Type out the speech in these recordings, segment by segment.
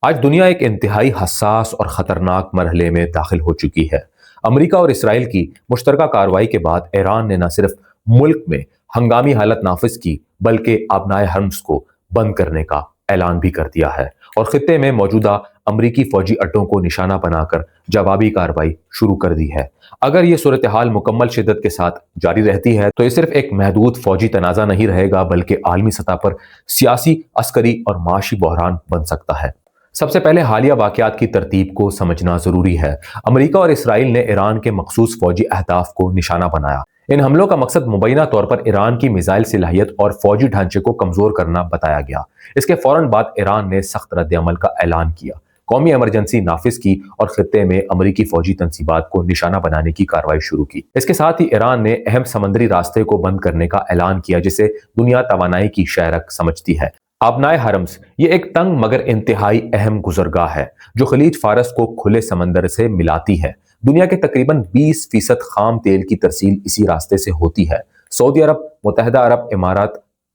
آج دنیا ایک انتہائی حساس اور خطرناک مرحلے میں داخل ہو چکی ہے۔ امریکہ اور اسرائیل کی مشترکہ کارروائی کے بعد ایران نے نہ صرف ملک میں ہنگامی حالت نافذ کی بلکہ آبنائے حرمز کو بند کرنے کا اعلان بھی کر دیا ہے اور خطے میں موجودہ امریکی فوجی اڈوں کو نشانہ بنا کر جوابی کارروائی شروع کر دی ہے۔ اگر یہ صورتحال مکمل شدت کے ساتھ جاری رہتی ہے تو یہ صرف ایک محدود فوجی تنازع نہیں رہے گا بلکہ عالمی سطح پر سیاسی، عسکری اور معاشی بحران بن سکتا ہے۔ سب سے پہلے حالیہ واقعات کی ترتیب کو سمجھنا ضروری ہے۔ امریکہ اور اسرائیل نے ایران کے مخصوص فوجی اہداف کو نشانہ بنایا۔ ان حملوں کا مقصد مبینہ طور پر ایران کی میزائل صلاحیت اور فوجی ڈھانچے کو کمزور کرنا بتایا گیا۔ اس کے فوراً بعد ایران نے سخت رد عمل کا اعلان کیا، قومی ایمرجنسی نافذ کی اور خطے میں امریکی فوجی تنصیبات کو نشانہ بنانے کی کارروائی شروع کی۔ اس کے ساتھ ہی ایران نے اہم سمندری راستے کو بند کرنے کا اعلان کیا جسے دنیا توانائی کی شہرک سمجھتی ہے۔ آبنائے حرمز یہ ایک تنگ مگر انتہائی اہم گزرگاہ ہے جو خلیج فارس کو کھلے سمندر سے ملاتی ہے۔ دنیا کے تقریباً 20% خام تیل کی ترسیل اسی راستے سے ہوتی ہے۔ سعودی عرب، متحدہ عرب امارات،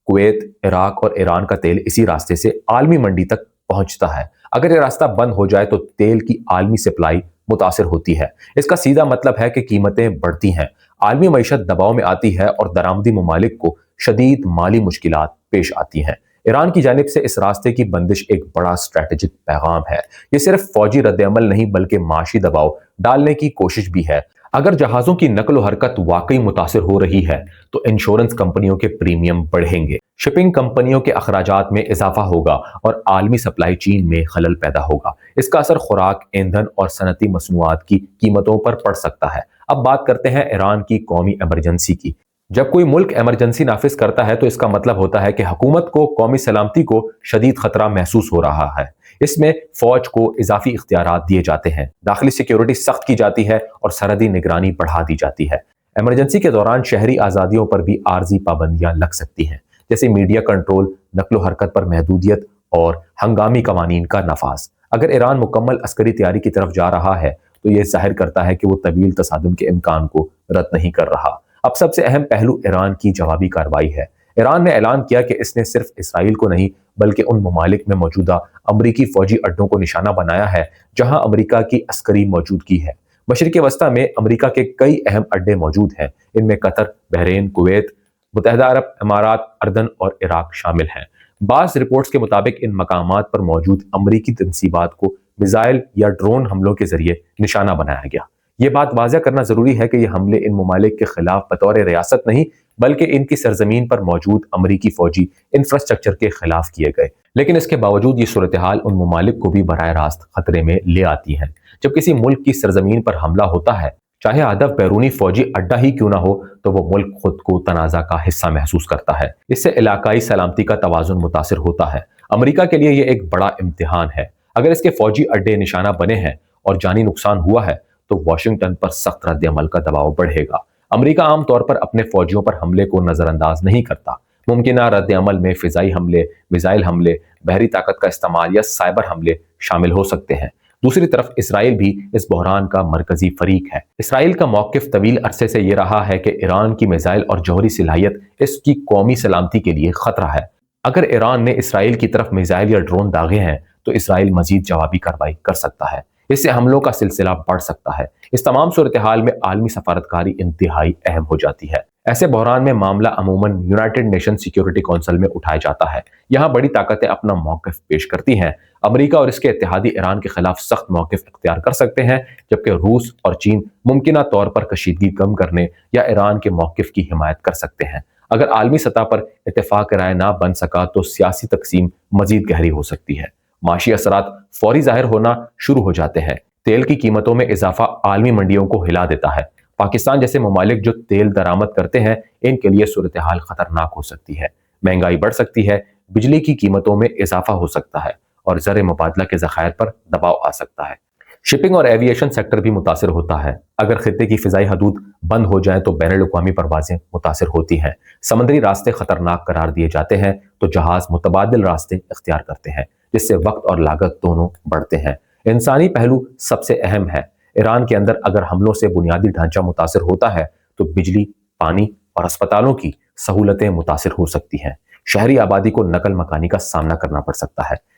کویت، عراق اور ایران کا تیل اسی راستے سے عالمی منڈی تک پہنچتا ہے۔ اگر یہ راستہ بند ہو جائے تو تیل کی عالمی سپلائی متاثر ہوتی ہے۔ اس کا سیدھا مطلب ہے کہ قیمتیں بڑھتی ہیں، عالمی معیشت دباؤ میں آتی ہے اور درآمدی ممالک کو شدید مالی مشکلات پیش آتی ہیں۔ ایران کی جانب سے اس راستے کی بندش ایک بڑا اسٹریٹجک پیغام ہے۔ یہ صرف فوجی رد عمل نہیں بلکہ معاشی دباؤ ڈالنے کی کوشش بھی ہے۔ اگر جہازوں کی نقل و حرکت واقعی متاثر ہو رہی ہے تو انشورنس کمپنیوں کے پریمیم بڑھیں گے، شپنگ کمپنیوں کے اخراجات میں اضافہ ہوگا اور عالمی سپلائی چین میں خلل پیدا ہوگا۔ اس کا اثر خوراک، ایندھن اور صنعتی مصنوعات کی قیمتوں پر پڑ سکتا ہے۔ اب بات کرتے ہیں ایران کی قومی ایمرجنسی کی۔ جب کوئی ملک ایمرجنسی نافذ کرتا ہے تو اس کا مطلب ہوتا ہے کہ حکومت کو قومی سلامتی کو شدید خطرہ محسوس ہو رہا ہے۔ اس میں فوج کو اضافی اختیارات دیے جاتے ہیں، داخلی سیکیورٹی سخت کی جاتی ہے اور سرحدی نگرانی بڑھا دی جاتی ہے۔ ایمرجنسی کے دوران شہری آزادیوں پر بھی عارضی پابندیاں لگ سکتی ہیں، جیسے میڈیا کنٹرول، نقل و حرکت پر محدودیت اور ہنگامی قوانین کا نفاذ۔ اگر ایران مکمل عسکری تیاری کی طرف جا رہا ہے تو یہ ظاہر کرتا ہے کہ وہ طویل تصادم کے امکان کو رد نہیں کر رہا۔ اب سب سے اہم پہلو ایران کی جوابی کارروائی ہے۔ ایران نے اعلان کیا کہ اس نے صرف اسرائیل کو نہیں بلکہ ان ممالک میں موجودہ امریکی فوجی اڈوں کو نشانہ بنایا ہے جہاں امریکہ کی عسکری موجودگی ہے۔ مشرق وسطیٰ میں امریکہ کے کئی اہم اڈے موجود ہیں، ان میں قطر، بحرین، کویت، متحدہ عرب امارات، اردن اور عراق شامل ہیں۔ بعض رپورٹس کے مطابق ان مقامات پر موجود امریکی تنصیبات کو میزائل یا ڈرون حملوں کے ذریعے نشانہ بنایا گیا۔ یہ بات واضح کرنا ضروری ہے کہ یہ حملے ان ممالک کے خلاف بطور ریاست نہیں بلکہ ان کی سرزمین پر موجود امریکی فوجی انفراسٹرکچر کے خلاف کیے گئے۔ لیکن اس کے باوجود یہ صورتحال ان ممالک کو بھی براہ راست خطرے میں لے آتی ہے۔ جب کسی ملک کی سرزمین پر حملہ ہوتا ہے، چاہے ہدف بیرونی فوجی اڈا ہی کیوں نہ ہو، تو وہ ملک خود کو تنازع کا حصہ محسوس کرتا ہے۔ اس سے علاقائی سلامتی کا توازن متاثر ہوتا ہے۔ امریکہ کے لیے یہ ایک بڑا امتحان ہے۔ اگر اس کے فوجی اڈے نشانہ بنے ہیں اور جانی نقصان ہوا ہے تو واشنگٹن پر سخت رد عمل کا دباؤ بڑھے گا۔ امریکہ عام طور پر اپنے فوجیوں پر حملے کو نظر انداز نہیں کرتا۔ ممکنہ رد عمل میں فضائی حملے، میزائل حملے، بحری طاقت کا استعمال یا سائبر حملے شامل ہو سکتے ہیں۔ دوسری طرف اسرائیل بھی اس بحران کا مرکزی فریق ہے۔ اسرائیل کا موقف طویل عرصے سے یہ رہا ہے کہ ایران کی میزائل اور جوہری صلاحیت اس کی قومی سلامتی کے لیے خطرہ ہے۔ اگر ایران نے اسرائیل کی طرف میزائل یا ڈرون داغے ہیں تو اسرائیل مزید جوابی کارروائی کر سکتا ہے۔ اس سے حملوں کا سلسلہ بڑھ سکتا ہے۔ اس تمام صورتحال میں عالمی سفارتکاری انتہائی اہم ہو جاتی ہے۔ ایسے بحران میں معاملہ عموماً یونائیٹڈ نیشن سیکیورٹی کونسل میں اٹھایا جاتا ہے۔ یہاں بڑی طاقتیں اپنا موقف پیش کرتی ہیں۔ امریکہ اور اس کے اتحادی ایران کے خلاف سخت موقف اختیار کر سکتے ہیں، جبکہ روس اور چین ممکنہ طور پر کشیدگی کم کرنے یا ایران کے موقف کی حمایت کر سکتے ہیں۔ اگر عالمی سطح پر اتفاق رائے نہ بن سکا تو سیاسی تقسیم مزید گہری ہو سکتی ہے۔ معاشی اثرات فوری ظاہر ہونا شروع ہو جاتے ہیں۔ تیل کی قیمتوں میں اضافہ عالمی منڈیوں کو ہلا دیتا ہے۔ پاکستان جیسے ممالک جو تیل درآمد کرتے ہیں، ان کے لیے صورتحال خطرناک ہو سکتی ہے۔ مہنگائی بڑھ سکتی ہے، بجلی کی قیمتوں میں اضافہ ہو سکتا ہے اور زر مبادلہ کے ذخائر پر دباؤ آ سکتا ہے۔ شپنگ اور ایویشن سیکٹر بھی متاثر ہوتا ہے۔ اگر خطے کی فضائی حدود بند ہو جائیں تو بین الاقوامی پروازیں متاثر ہوتی ہیں، سمندری راستے خطرناک قرار دیے جاتے ہیں تو جہاز متبادل راستے اختیار کرتے ہیں، جس سے وقت اور لاگت دونوں بڑھتے ہیں۔ انسانی پہلو سب سے اہم ہے۔ ایران کے اندر اگر حملوں سے بنیادی ڈھانچہ متاثر ہوتا ہے تو بجلی، پانی اور اسپتالوں کی سہولتیں متاثر ہو سکتی ہیں۔ شہری آبادی کو نقل مکانی کا سامنا کرنا پڑ سکتا ہے۔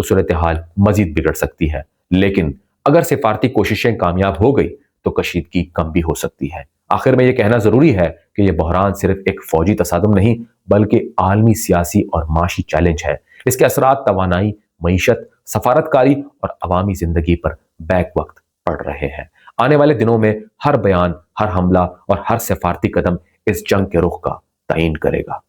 تو صورتحال مزید بگڑ سکتی ہے، لیکن اگر سفارتی کوششیں کامیاب ہو گئی تو کشیدگی کم بھی ہو سکتی ہے۔ آخر میں یہ کہنا ضروری ہے کہ یہ بحران صرف ایک فوجی تصادم نہیں بلکہ عالمی سیاسی اور معاشی چیلنج ہے۔ اس کے اثرات توانائی، معیشت، سفارتکاری اور عوامی زندگی پر بیک وقت پڑ رہے ہیں۔ آنے والے دنوں میں ہر بیان، ہر حملہ اور ہر سفارتی قدم اس جنگ کے رخ کا تعین کرے گا۔